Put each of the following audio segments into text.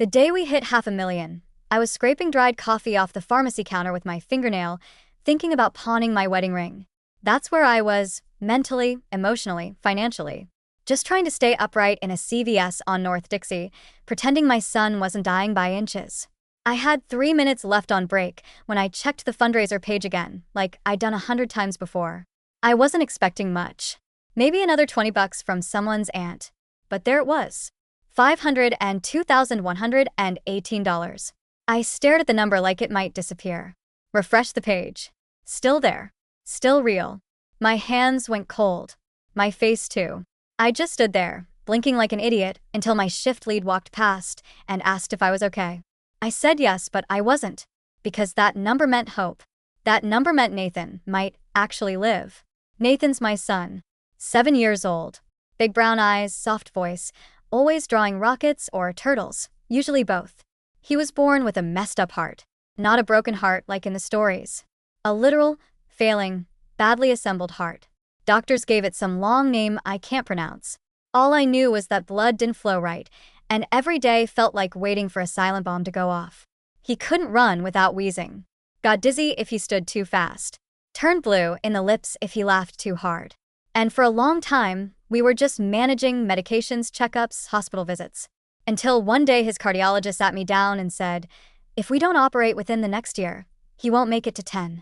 The day we hit 500,000, I was scraping dried coffee off the pharmacy counter with my fingernail, thinking about pawning my wedding ring. That's where I was, mentally, emotionally, financially. Just trying to stay upright in a CVS on North Dixie, pretending my son wasn't dying by inches. I had 3 minutes left on break when I checked the fundraiser page again, like I'd done 100 times before. I wasn't expecting much. Maybe another $20 from someone's aunt. But there it was. $502,118. I stared at the number like it might disappear. Refreshed the page. Still there. Still real. My hands went cold. My face too. I just stood there, blinking like an idiot, until my shift lead walked past and asked if I was okay. I said yes, but I wasn't. Because that number meant hope. That number meant Nathan might actually live. Nathan's my son. 7 years old. Big brown eyes, soft voice, always drawing rockets or turtles, usually both. He was born with a messed up heart. Not a broken heart like in the stories. A literal, failing, badly assembled heart. Doctors gave it some long name I can't pronounce. All I knew was that blood didn't flow right, and every day felt like waiting for a silent bomb to go off. He couldn't run without wheezing. Got dizzy if he stood too fast. Turned blue in the lips if he laughed too hard. And for a long time, we were just managing medications, checkups, hospital visits. Until one day his cardiologist sat me down and said, if we don't operate within the next year, he won't make it to 10.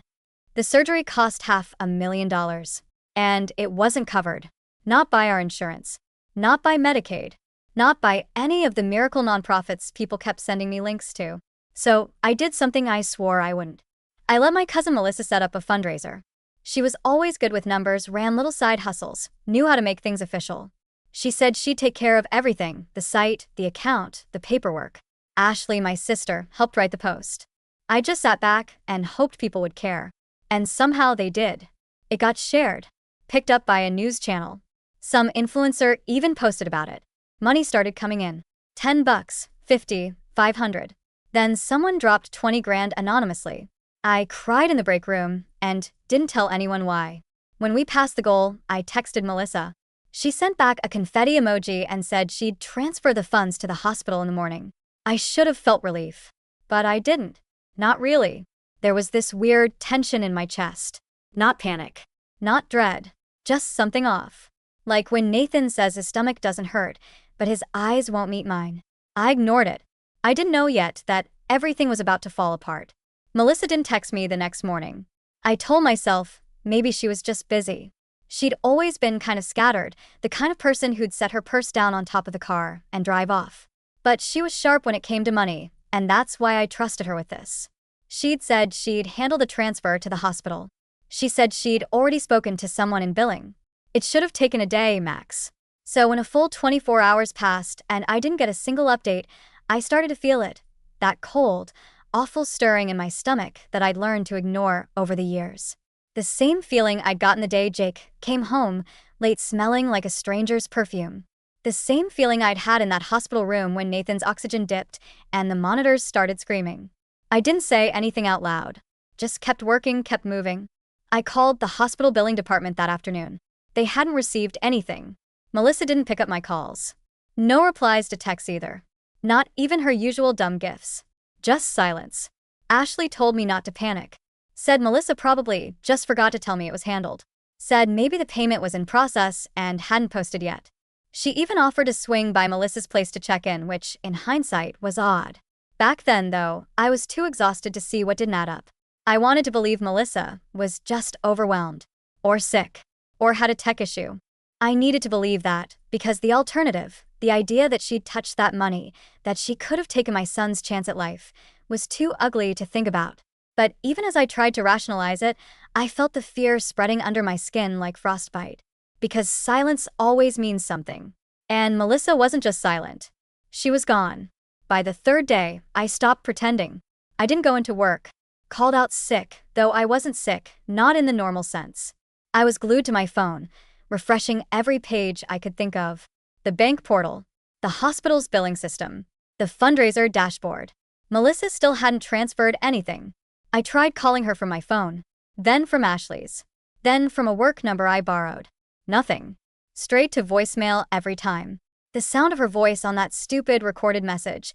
The surgery cost $500,000. And it wasn't covered. Not by our insurance. Not by Medicaid. Not by any of the miracle nonprofits people kept sending me links to. So I did something I swore I wouldn't. I let my cousin Melissa set up a fundraiser. She was always good with numbers, ran little side hustles, knew how to make things official. She said she'd take care of everything, the site, the account, the paperwork. Ashley, my sister, helped write the post. I just sat back and hoped people would care. And somehow they did. It got shared. Picked up by a news channel. Some influencer even posted about it. Money started coming in. $10, 50, 500. Then someone dropped 20 grand anonymously. I cried in the break room and didn't tell anyone why. When we passed the goal, I texted Melissa. She sent back a confetti emoji and said she'd transfer the funds to the hospital in the morning. I should have felt relief. But I didn't. Not really. There was this weird tension in my chest. Not panic. Not dread. Just something off. Like when Nathan says his stomach doesn't hurt, but his eyes won't meet mine. I ignored it. I didn't know yet that everything was about to fall apart. Melissa didn't text me the next morning. I told myself maybe she was just busy. She'd always been kind of scattered, the kind of person who'd set her purse down on top of the car and drive off. But she was sharp when it came to money, and that's why I trusted her with this. She'd said she'd handle the transfer to the hospital. She said she'd already spoken to someone in billing. It should have taken a day, max. So when a full 24 hours passed and I didn't get a single update, I started to feel it. That cold, awful stirring in my stomach that I'd learned to ignore over the years. The same feeling I'd gotten the day Jake came home, late smelling like a stranger's perfume. The same feeling I'd had in that hospital room when Nathan's oxygen dipped and the monitors started screaming. I didn't say anything out loud. Just kept working, kept moving. I called the hospital billing department that afternoon. They hadn't received anything. Melissa didn't pick up my calls. No replies to texts either. Not even her usual dumb gifs. Just silence. Ashley told me not to panic. Said Melissa probably just forgot to tell me it was handled. Said maybe the payment was in process and hadn't posted yet. She even offered to swing by Melissa's place to check in, which, in hindsight, was odd. Back then, though, I was too exhausted to see what didn't add up. I wanted to believe Melissa was just overwhelmed, or sick, or had a tech issue. I needed to believe that, because the alternative, the idea that she'd touched that money, that she could have taken my son's chance at life, was too ugly to think about. But even as I tried to rationalize it, I felt the fear spreading under my skin like frostbite. Because silence always means something. And Melissa wasn't just silent. She was gone. By the third day, I stopped pretending. I didn't go into work. Called out sick, though I wasn't sick, not in the normal sense. I was glued to my phone, refreshing every page I could think of. The bank portal, the hospital's billing system, the fundraiser dashboard. Melissa still hadn't transferred anything. I tried calling her from my phone, then from Ashley's, then from a work number I borrowed. Nothing. Straight to voicemail every time. The sound of her voice on that stupid recorded message,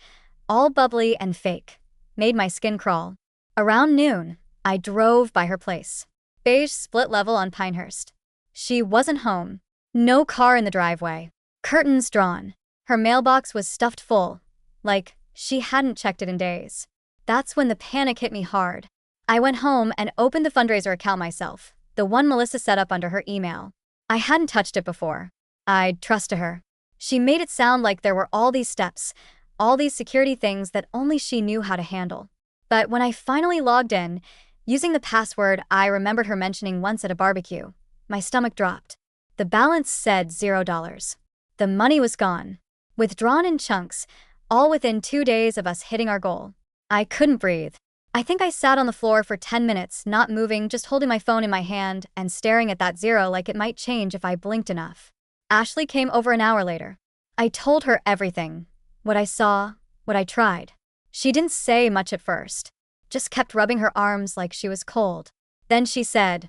all bubbly and fake. Made my skin crawl. Around noon, I drove by her place. Beige split level on Pinehurst. She wasn't home. No car in the driveway. Curtains drawn. Her mailbox was stuffed full. Like, she hadn't checked it in days. That's when the panic hit me hard. I went home and opened the fundraiser account myself, the one Melissa set up under her email. I hadn't touched it before. I'd trusted her. She made it sound like there were all these steps, all these security things that only she knew how to handle. But when I finally logged in, using the password I remembered her mentioning once at a barbecue, my stomach dropped. The balance said $0. The money was gone. Withdrawn in chunks, all within 2 days of us hitting our goal. I couldn't breathe. I think I sat on the floor for 10 minutes, not moving, just holding my phone in my hand and staring at that zero like it might change if I blinked enough. Ashley came over an hour later. I told her everything. What I saw, what I tried. She didn't say much at first. Just kept rubbing her arms like she was cold. Then she said,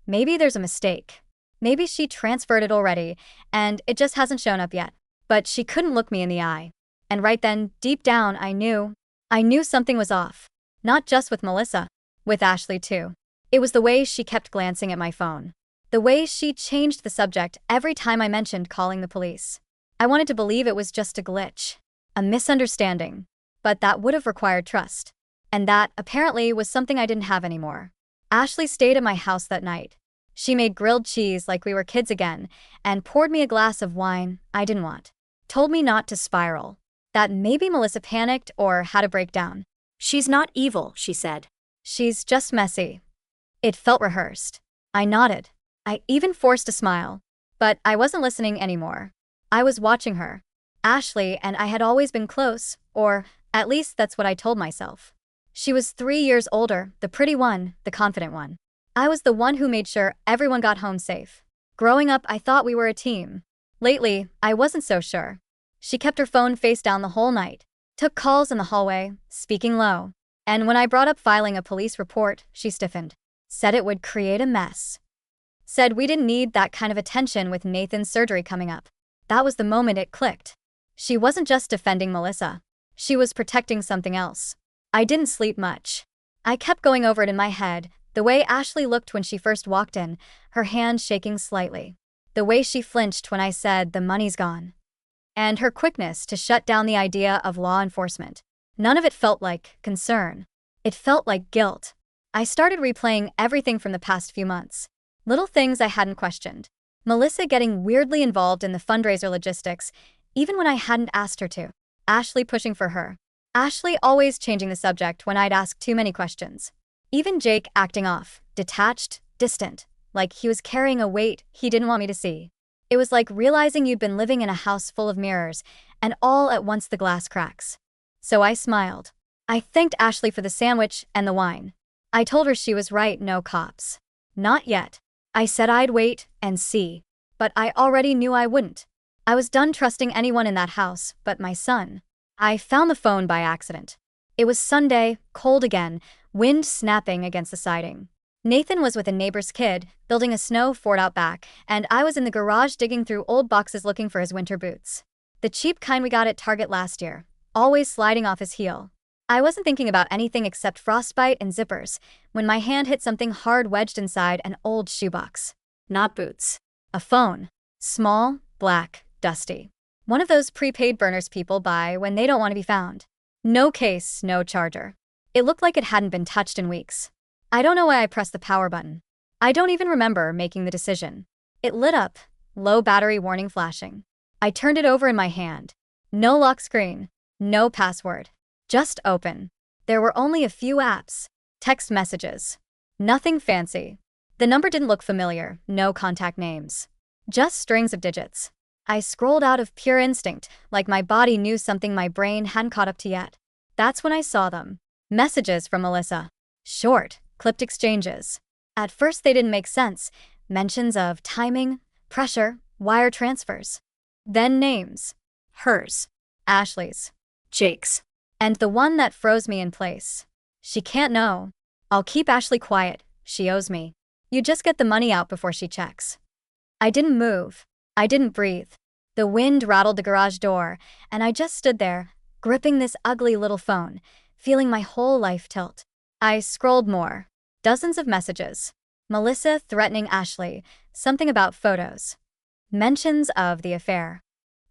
"Maybe there's a mistake. Maybe she transferred it already, and it just hasn't shown up yet." But she couldn't look me in the eye. And right then, deep down, I knew something was off. Not just with Melissa, with Ashley too. It was the way she kept glancing at my phone. The way she changed the subject every time I mentioned calling the police. I wanted to believe it was just a glitch, a misunderstanding, but that would have required trust. And that, apparently, was something I didn't have anymore. Ashley stayed at my house that night. She made grilled cheese like we were kids again, and poured me a glass of wine I didn't want. Told me not to spiral. That maybe Melissa panicked or had a breakdown. "She's not evil," she said. "She's just messy." It felt rehearsed. I nodded. I even forced a smile. But I wasn't listening anymore. I was watching her. Ashley and I had always been close, or at least that's what I told myself. She was 3 years older, the pretty one, the confident one. I was the one who made sure everyone got home safe. Growing up, I thought we were a team. Lately, I wasn't so sure. She kept her phone face down the whole night. Took calls in the hallway, speaking low. And when I brought up filing a police report, she stiffened. Said it would create a mess. Said we didn't need that kind of attention with Nathan's surgery coming up. That was the moment it clicked. She wasn't just defending Melissa. She was protecting something else. I didn't sleep much. I kept going over it in my head, the way Ashley looked when she first walked in, her hand shaking slightly. The way she flinched when I said the money's gone. And her quickness to shut down the idea of law enforcement. None of it felt like concern. It felt like guilt. I started replaying everything from the past few months. Little things I hadn't questioned. Melissa getting weirdly involved in the fundraiser logistics, even when I hadn't asked her to. Ashley pushing for her. Ashley always changing the subject when I'd ask too many questions. Even Jake acting off, detached, distant, like he was carrying a weight he didn't want me to see. It was like realizing you'd been living in a house full of mirrors, and all at once the glass cracks. So I smiled. I thanked Ashley for the sandwich and the wine. I told her she was right, no cops. Not yet. I said I'd wait and see. But I already knew I wouldn't. I was done trusting anyone in that house, but my son. I found the phone by accident. It was Sunday, cold again, wind snapping against the siding. Nathan was with a neighbor's kid, building a snow fort out back, and I was in the garage digging through old boxes looking for his winter boots. The cheap kind we got at Target last year, always sliding off his heel. I wasn't thinking about anything except frostbite and zippers, when my hand hit something hard wedged inside an old shoebox. Not boots. A phone. Small, black, dusty. One of those prepaid burners people buy when they don't want to be found. No case, no charger. It looked like it hadn't been touched in weeks. I don't know why I pressed the power button. I don't even remember making the decision. It lit up, low battery warning flashing. I turned it over in my hand. No lock screen, no password. Just open. There were only a few apps. Text messages. Nothing fancy. The number didn't look familiar, no contact names. Just strings of digits. I scrolled out of pure instinct, like my body knew something my brain hadn't caught up to yet. That's when I saw them. Messages from Melissa. Short, clipped exchanges. At first they didn't make sense. Mentions of timing, pressure, wire transfers. Then names. Hers. Ashley's. Jake's. And the one that froze me in place. She can't know. I'll keep Ashley quiet. She owes me. You just get the money out before she checks. I didn't move. I didn't breathe. The wind rattled the garage door, and I just stood there, gripping this ugly little phone, feeling my whole life tilt. I scrolled more. Dozens of messages. Melissa threatening Ashley, something about photos. Mentions of the affair.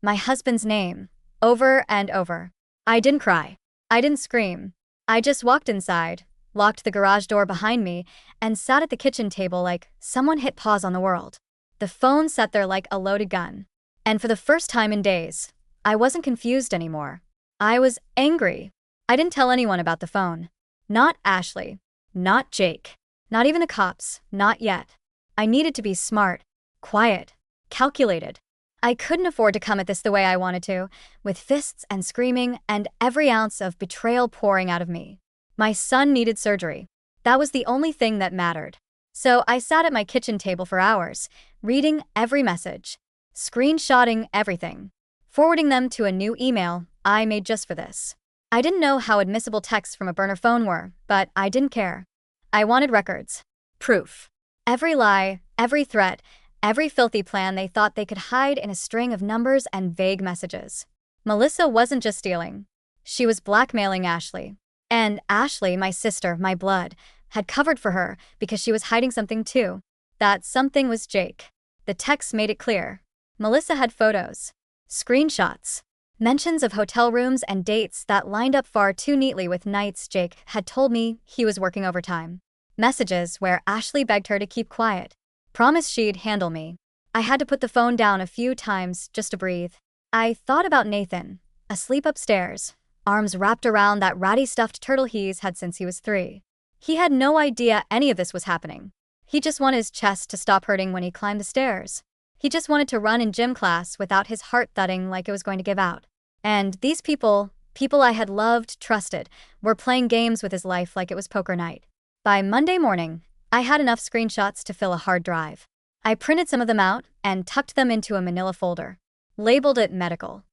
My husband's name. Over and over. I didn't cry. I didn't scream. I just walked inside, locked the garage door behind me, and sat at the kitchen table like someone hit pause on the world. The phone sat there like a loaded gun. And for the first time in days, I wasn't confused anymore. I was angry. I didn't tell anyone about the phone. Not Ashley. Not Jake. Not even the cops. Not yet. I needed to be smart, quiet, calculated. I couldn't afford to come at this the way I wanted to, with fists and screaming and every ounce of betrayal pouring out of me. My son needed surgery. That was the only thing that mattered. So I sat at my kitchen table for hours, reading every message, screenshotting everything, forwarding them to a new email I made just for this. I didn't know how admissible texts from a burner phone were, but I didn't care. I wanted records. Proof. Every lie, every threat, every filthy plan they thought they could hide in a string of numbers and vague messages. Melissa wasn't just stealing. She was blackmailing Ashley. And Ashley, my sister, my blood, had covered for her because she was hiding something too. That something was Jake. The text made it clear. Melissa had photos, screenshots, mentions of hotel rooms and dates that lined up far too neatly with nights Jake had told me he was working overtime. Messages where Ashley begged her to keep quiet, promised she'd handle me. I had to put the phone down a few times just to breathe. I thought about Nathan, asleep upstairs, arms wrapped around that ratty stuffed turtle he's had since he was 3. He had no idea any of this was happening. He just wanted his chest to stop hurting when he climbed the stairs. He just wanted to run in gym class without his heart thudding like it was going to give out. And these people I had loved, trusted, were playing games with his life like it was poker night. By Monday morning, I had enough screenshots to fill a hard drive. I printed some of them out and tucked them into a manila folder, labeled it medical,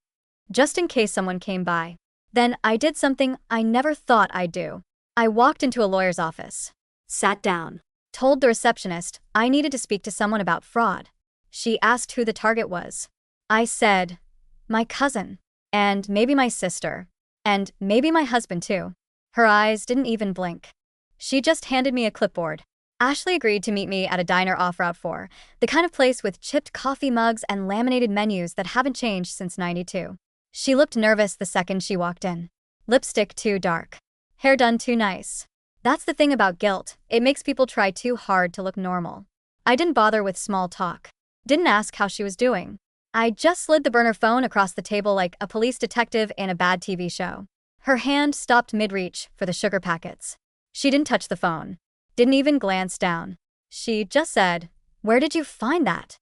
just in case someone came by. Then I did something I never thought I'd do. I walked into a lawyer's office, Sat down. told the receptionist I needed to speak to someone about fraud. She asked who the target was. I said, my cousin, and maybe my sister, and maybe my husband too. Her eyes didn't even blink. She just handed me a clipboard. Ashley agreed to meet me at a diner off Route 4, the kind of place with chipped coffee mugs and laminated menus that haven't changed since '92. She looked nervous the second she walked in. Lipstick too dark. Hair done too nice. That's the thing about guilt, it makes people try too hard to look normal. I didn't bother with small talk. Didn't ask how she was doing. I just slid the burner phone across the table like a police detective in a bad TV show. Her hand stopped mid-reach for the sugar packets. She didn't touch the phone. Didn't even glance down. She just said, "Where did you find that?"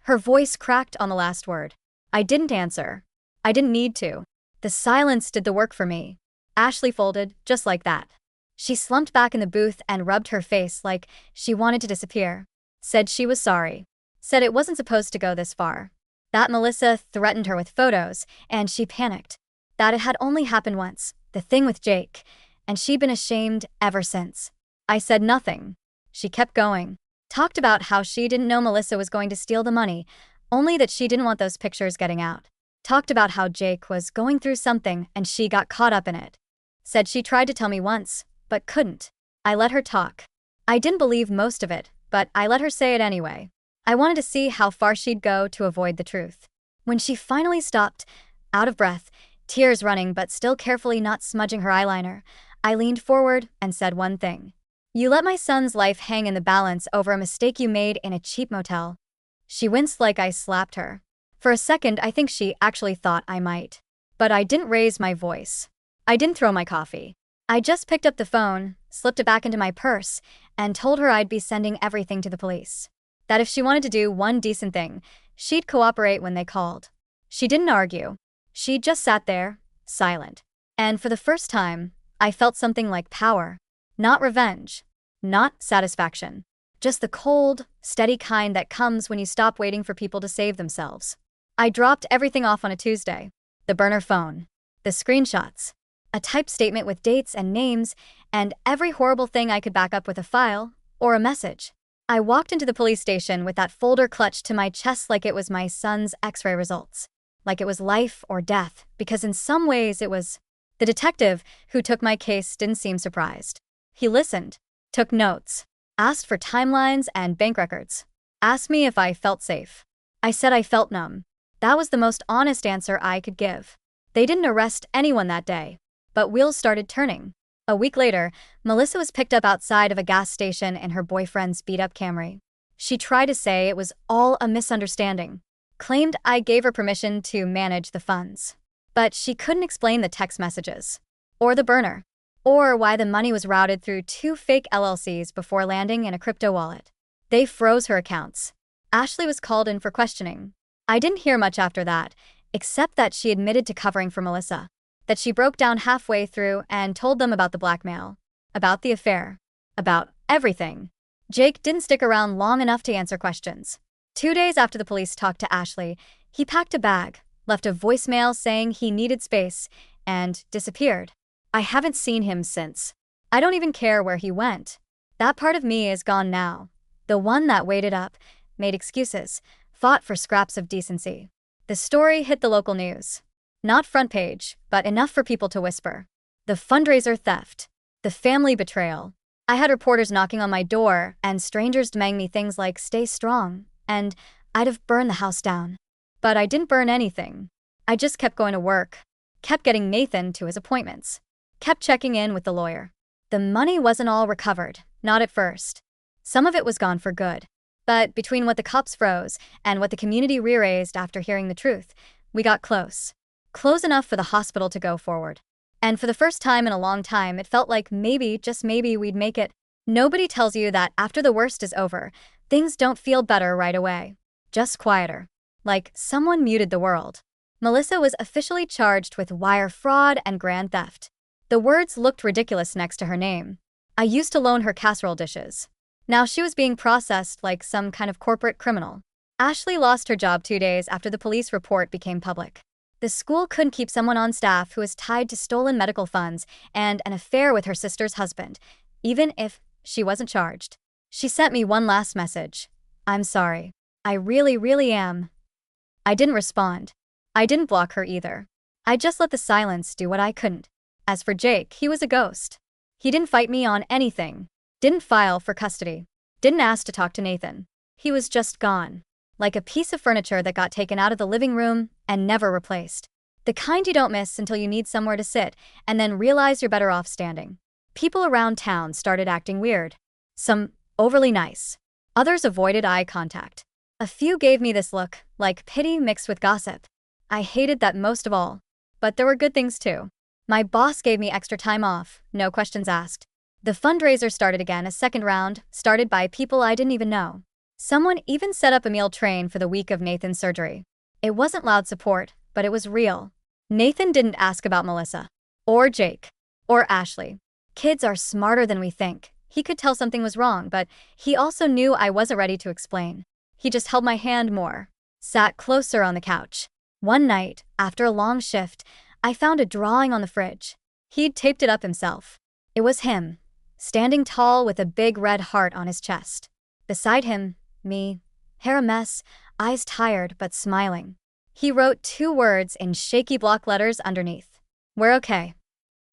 Her voice cracked on the last word. I didn't answer. I didn't need to. The silence did the work for me. Ashley folded, just like that. She slumped back in the booth and rubbed her face like she wanted to disappear. Said she was sorry. Said it wasn't supposed to go this far. That Melissa threatened her with photos, and she panicked. That it had only happened once, the thing with Jake, and she'd been ashamed ever since. I said nothing. She kept going. Talked about how she didn't know Melissa was going to steal the money, only that she didn't want those pictures getting out. Talked about how Jake was going through something and she got caught up in it. Said she tried to tell me once, but couldn't. I let her talk. I didn't believe most of it, but I let her say it anyway. I wanted to see how far she'd go to avoid the truth. When she finally stopped, out of breath, tears running but still carefully not smudging her eyeliner, I leaned forward and said one thing. You let my son's life hang in the balance over a mistake you made in a cheap motel. She winced like I slapped her. For a second, I think she actually thought I might. But I didn't raise my voice. I didn't throw my coffee. I just picked up the phone, slipped it back into my purse, and told her I'd be sending everything to the police. That if she wanted to do one decent thing, she'd cooperate when they called. She didn't argue. She just sat there, silent. And for the first time, I felt something like power. Not revenge. Not satisfaction. Just the cold, steady kind that comes when you stop waiting for people to save themselves. I dropped everything off on a Tuesday. The burner phone. The screenshots. A typed statement with dates and names, and every horrible thing I could back up with a file or a message. I walked into the police station with that folder clutched to my chest like it was my son's X-ray results. like it was life or death, because in some ways it was. The detective who took my case didn't seem surprised. He listened, took notes, asked for timelines and bank records, asked me if I felt safe. I said I felt numb. That was the most honest answer I could give. They didn't arrest anyone that day, but wheels started turning. A week later, Melissa was picked up outside of a gas station in her boyfriend's beat-up Camry. She tried to say it was all a misunderstanding, claimed I gave her permission to manage the funds. But she couldn't explain the text messages, or the burner, or why the money was routed through 2 fake LLCs before landing in a crypto wallet. They froze her accounts. Ashley was called in for questioning. I didn't hear much after that, except that she admitted to covering for Melissa, that she broke down halfway through and told them about the blackmail, about the affair, about everything. Jake didn't stick around long enough to answer questions. 2 days after the police talked to Ashley, he packed a bag, left a voicemail saying he needed space, and disappeared. I haven't seen him since. I don't even care where he went. That part of me is gone now. The one that waited up, made excuses, fought for scraps of decency. The story hit the local news. Not front page, but enough for people to whisper. The fundraiser theft. The family betrayal. I had reporters knocking on my door and strangers demanding me things like stay strong, and I'd have burned the house down. But I didn't burn anything. I just kept going to work, kept getting Nathan to his appointments, kept checking in with the lawyer. The money wasn't all recovered, not at first. Some of it was gone for good. But between what the cops froze and what the community re-raised after hearing the truth, we got close. Close enough for the hospital to go forward. And for the first time in a long time, it felt like maybe, just maybe, we'd make it. Nobody tells you that after the worst is over, things don't feel better right away. Just quieter. Like someone muted the world. Melissa was officially charged with wire fraud and grand theft. The words looked ridiculous next to her name. I used to loan her casserole dishes. Now she was being processed like some kind of corporate criminal. Ashley lost her job 2 days after the police report became public. The school couldn't keep someone on staff who was tied to stolen medical funds and an affair with her sister's husband, even if she wasn't charged. She sent me one last message. I'm sorry. I really, really am. I didn't respond. I didn't block her either. I just let the silence do what I couldn't. As for Jake, he was a ghost. He didn't fight me on anything. Didn't file for custody. Didn't ask to talk to Nathan. He was just gone. Like a piece of furniture that got taken out of the living room and never replaced. The kind you don't miss until you need somewhere to sit and then realize you're better off standing. People around town started acting weird. Some overly nice. Others avoided eye contact. A few gave me this look, like pity mixed with gossip. I hated that most of all. But there were good things too. My boss gave me extra time off, no questions asked. The fundraiser started again, a second round, started by people I didn't even know. Someone even set up a meal train for the week of Nathan's surgery. It wasn't loud support, but it was real. Nathan didn't ask about Melissa. Or Jake. Or Ashley. Kids are smarter than we think. He could tell something was wrong, but he also knew I wasn't ready to explain. He just held my hand more. Sat closer on the couch. One night, after a long shift, I found a drawing on the fridge. He'd taped it up himself. It was him, standing tall with a big red heart on his chest. Beside him, me, hair a mess, eyes tired but smiling. He wrote 2 words in shaky block letters underneath. We're okay.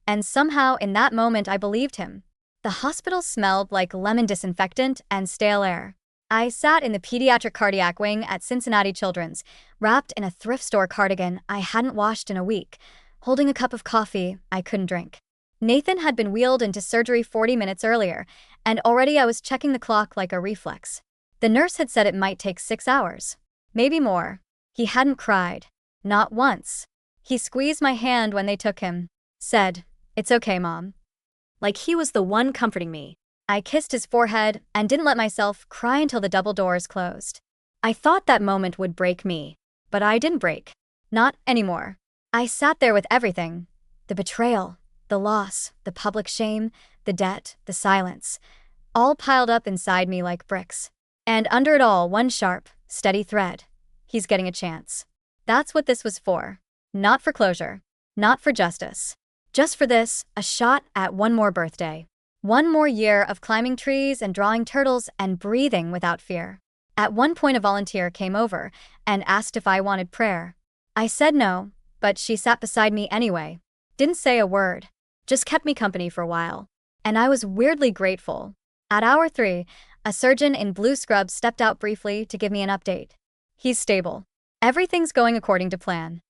And somehow in that moment I believed him. The hospital smelled like lemon disinfectant and stale air. I sat in the pediatric cardiac wing at Cincinnati Children's, wrapped in a thrift store cardigan I hadn't washed in a week, holding a cup of coffee I couldn't drink. Nathan had been wheeled into surgery 40 minutes earlier, and already I was checking the clock like a reflex. The nurse had said it might take 6 hours. Maybe more. He hadn't cried. Not once. He squeezed my hand when they took him. Said, "It's okay, Mom." Like he was the one comforting me. I kissed his forehead and didn't let myself cry until the double doors closed. I thought that moment would break me, but I didn't break. Not anymore. I sat there with everything. The betrayal, the loss, the public shame, the debt, the silence, all piled up inside me like bricks. And under it all, one sharp, steady thread. He's getting a chance. That's what this was for. Not for closure. Not for justice. Just for this, a shot at one more birthday. One more year of climbing trees and drawing turtles and breathing without fear. At one point a volunteer came over and asked if I wanted prayer. I said no, but she sat beside me anyway. Didn't say a word. Just kept me company for a while. And I was weirdly grateful. At hour 3, a surgeon in blue scrubs stepped out briefly to give me an update. He's stable. Everything's going according to plan.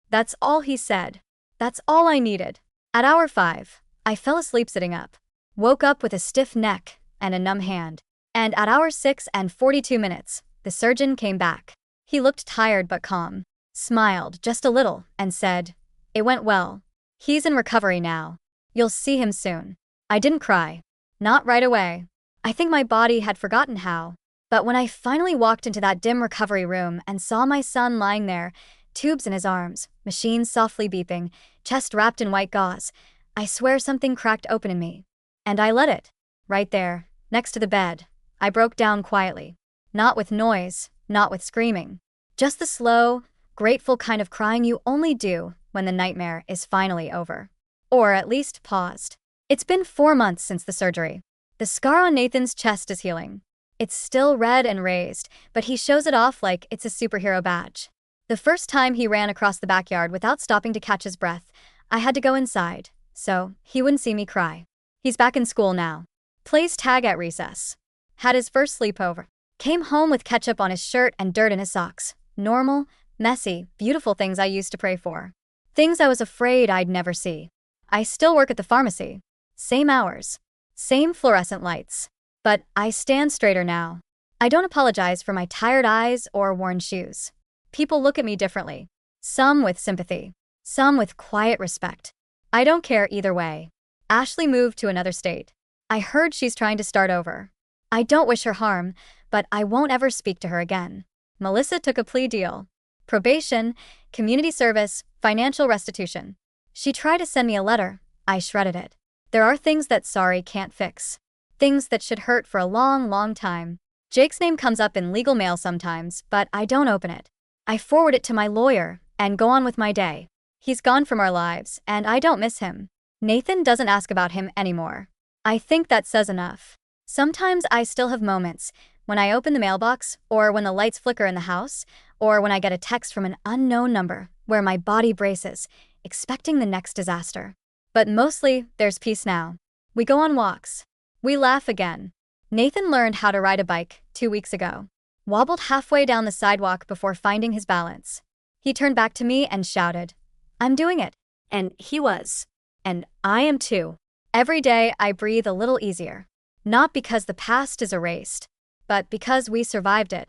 That's all he said. That's all I needed. At hour 5, I fell asleep sitting up. Woke up with a stiff neck and a numb hand. And at hour 6 and 42 minutes, the surgeon came back. He looked tired but calm, smiled just a little, and said, "It went well. He's in recovery now. You'll see him soon." I didn't cry. Not right away. I think my body had forgotten how. But when I finally walked into that dim recovery room and saw my son lying there, tubes in his arms, machines softly beeping, chest wrapped in white gauze, I swear something cracked open in me. And I let it. Right there, next to the bed. I broke down quietly. Not with noise, not with screaming. Just the slow, grateful kind of crying you only do when the nightmare is finally over. Or at least paused. It's been 4 months since the surgery. The scar on Nathan's chest is healing. It's still red and raised, but he shows it off like it's a superhero badge. The first time he ran across the backyard without stopping to catch his breath, I had to go inside, so he wouldn't see me cry. He's back in school now. Plays tag at recess. Had his first sleepover. Came home with ketchup on his shirt and dirt in his socks. Normal, messy, beautiful things I used to pray for. Things I was afraid I'd never see. I still work at the pharmacy. Same hours. Same fluorescent lights. But I stand straighter now. I don't apologize for my tired eyes or worn shoes. People look at me differently. Some with sympathy. Some with quiet respect. I don't care either way. Ashley moved to another state. I heard she's trying to start over. I don't wish her harm, but I won't ever speak to her again. Melissa took a plea deal. Probation, community service, financial restitution. She tried to send me a letter. I shredded it. There are things that sorry can't fix. Things that should hurt for a long, long time. Jake's name comes up in legal mail sometimes, but I don't open it. I forward it to my lawyer and go on with my day. He's gone from our lives, and I don't miss him. Nathan doesn't ask about him anymore. I think that says enough. Sometimes I still have moments when I open the mailbox, or when the lights flicker in the house, or when I get a text from an unknown number where my body braces, expecting the next disaster. But mostly, there's peace now. We go on walks. We laugh again. Nathan learned how to ride a bike 2 weeks ago. Wobbled halfway down the sidewalk before finding his balance. He turned back to me and shouted, "I'm doing it." And he was. And I am too. Every day I breathe a little easier. Not because the past is erased, but because we survived it.